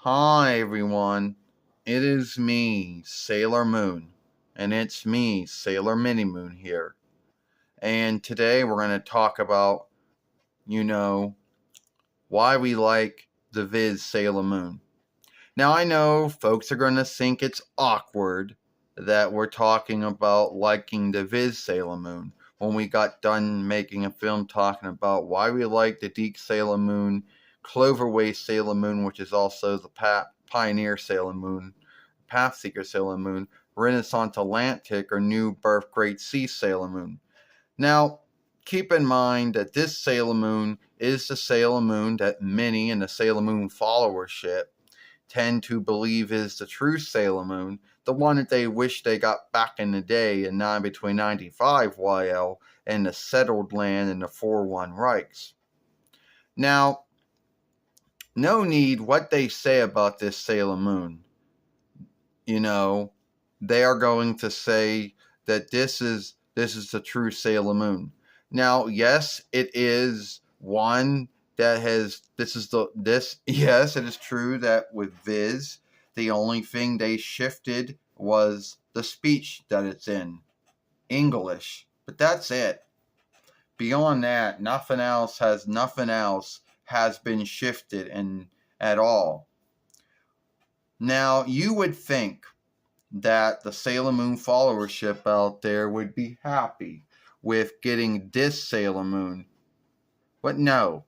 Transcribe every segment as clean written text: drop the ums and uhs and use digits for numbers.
Hi everyone, it is me, Sailor Moon, and it's me, Sailor Mini Moon here. And today we're going to talk about, you know, why we like the Viz Sailor Moon. Now I know folks are going to think it's awkward that we're talking about liking the Viz Sailor Moon when we got done making a film talking about why we like the Deke Sailor Moon, Cloverway Sailor Moon, which is also the Pioneer Sailor Moon, Pathseeker Sailor Moon, Renaissance Atlantic, or New Birth Great Sea Sailor Moon. Now, keep in mind that this Sailor Moon is the Sailor Moon that many in the Sailor Moon followership tend to believe is the true Sailor Moon, the one that they wish they got back in the day in between 95 YL and the settled land in the 4-1 Reichs. Now, no need what they say about this Sailor Moon. They are going to say that this is the true Sailor Moon. Now, yes, it is one that has yes, it is true that with Viz, the only thing they shifted was the speech that it's in, English. But that's it. Beyond that, nothing else has been shifted at all. Now, you would think that the Sailor Moon followership out there would be happy with getting this Sailor Moon. But no.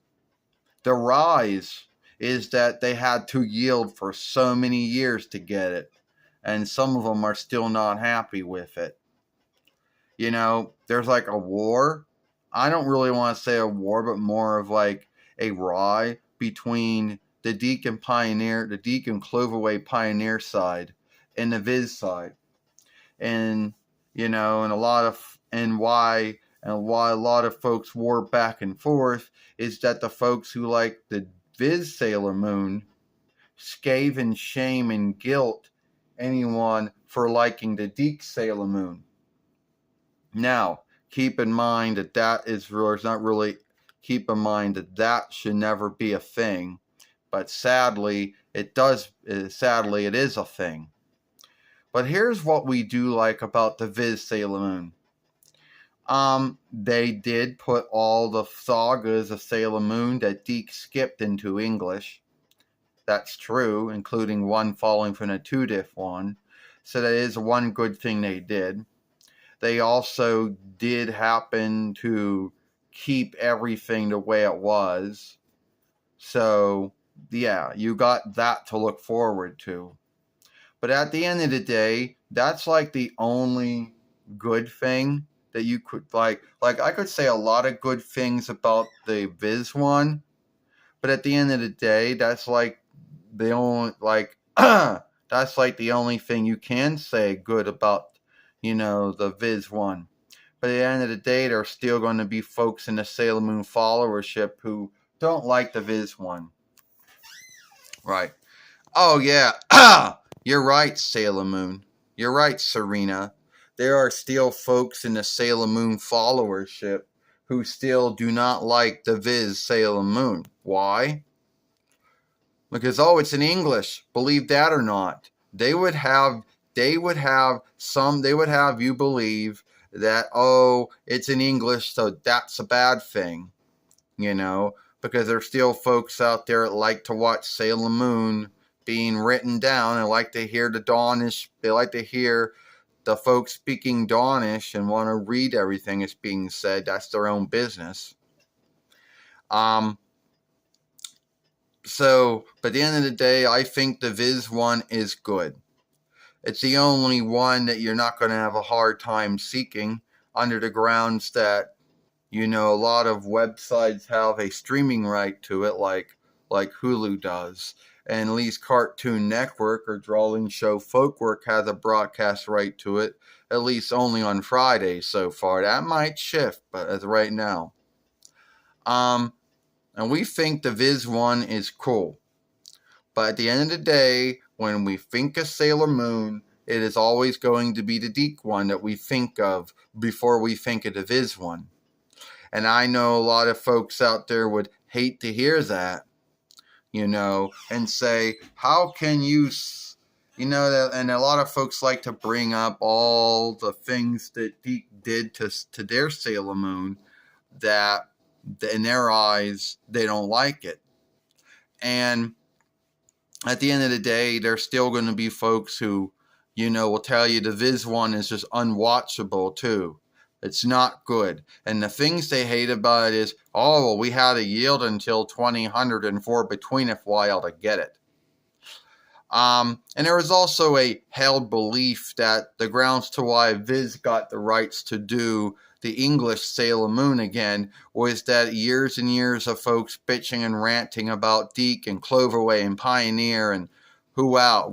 The rise is that they had to yield for so many years to get it. And some of them are still not happy with it. There's like a war. I don't really want to say a war, but more of like a rye between the Deke and Cloverway Pioneer side and the Viz side. And why a lot of folks war back and forth is that the folks who like the Viz Sailor Moon scathe and shame and guilt anyone for liking the Deke Sailor Moon. Now, keep in mind that should never be a thing, but sadly it is a thing. But here's what we do like about the Viz Sailor Moon. They did put all the sagas of Sailor Moon that Deke skipped into English. That's true, including one falling from the 2-diff one. So that is one good thing they did. They also did happen to keep everything the way it was. So, yeah, you got that to look forward to. But at the end of the day, that's like the only good thing that you could like I could say a lot of good things about the Viz one, but at the end of the day, that's like the only that's like the only thing you can say good about the Viz one. But at the end of the day, there's still going to be folks in the Sailor Moon followership who don't like the Viz one. Right. Oh yeah. You're right, Sailor Moon. You're right, Serena. There are still folks in the Sailor Moon followership who still do not like the Viz Sailor Moon. Why? Because it's in English. Believe that or not. They would have you believe that it's in English, so that's a bad thing. Because there's still folks out there that like to watch Sailor Moon being written down and like to hear they like to hear the folks speaking Dawnish and want to read everything that's being said. That's their own business. But at the end of the day, I think the Viz one is good. It's the only one that you're not going to have a hard time seeking under the grounds that, a lot of websites have a streaming right to it like Hulu does. And at least Cartoon Network or Drawing Show Folkwork has a broadcast right to it, at least only on Fridays so far. That might shift, but as of right now. And we think the Viz one is cool. But at the end of the day, when we think of Sailor Moon, it is always going to be the Deke one that we think of before we think of the Viz one. And I know a lot of folks out there would hate to hear that. and say, how can you, and a lot of folks like to bring up all the things that Deke did to their Sailor Moon that in their eyes, they don't like it. And at the end of the day, there's still going to be folks who, will tell you the Viz one is just unwatchable too. It's not good. And the things they hate about it is, oh, well, we had a yield until 2004 between a while to get it. And there was also a held belief that the grounds to why Viz got the rights to do the English Sailor Moon again was that years and years of folks bitching and ranting about Deke and Cloverway and Pioneer and who out,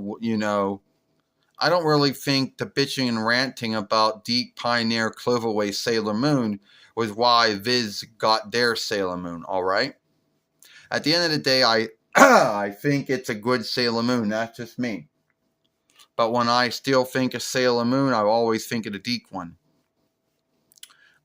I don't really think the bitching and ranting about Deke, Pioneer, Cloverway, Sailor Moon was why Viz got their Sailor Moon, all right? At the end of the day, I think it's a good Sailor Moon. That's just me. But when I still think of Sailor Moon, I always think of the Deke one.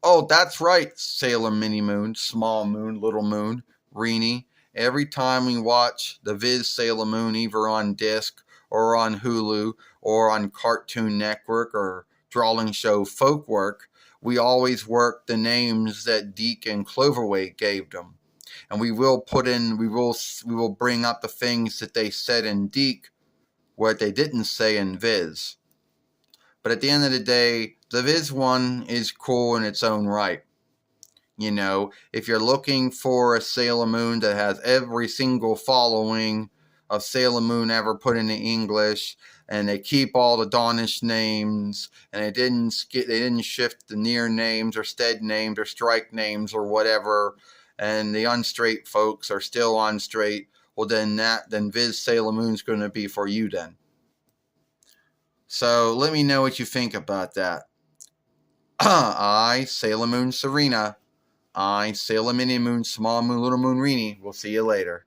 Oh, that's right, Sailor Mini Moon, Small Moon, Little Moon, Reenie. Every time we watch the Viz Sailor Moon, either on disc or on Hulu or on Cartoon Network or Drawing Show Folkwork, we always work the names that Deke and Cloverway gave them. And we will bring up the things that they said in Deke, what they didn't say in Viz. But at the end of the day, the Viz one is cool in its own right. If you're looking for a Sailor Moon that has every single following of Sailor Moon ever put into English, and they keep all the Dawnish names, and they didn't shift the near names or stead names or strike names or whatever, and the unstraight folks are still unstraight, well then Viz Sailor Moon's going to be for you then. So let me know what you think about that. I, Sailor Moon Serena. I, Sailor Mini Moon, Small Moon, Little Moon Reenie. We'll see you later.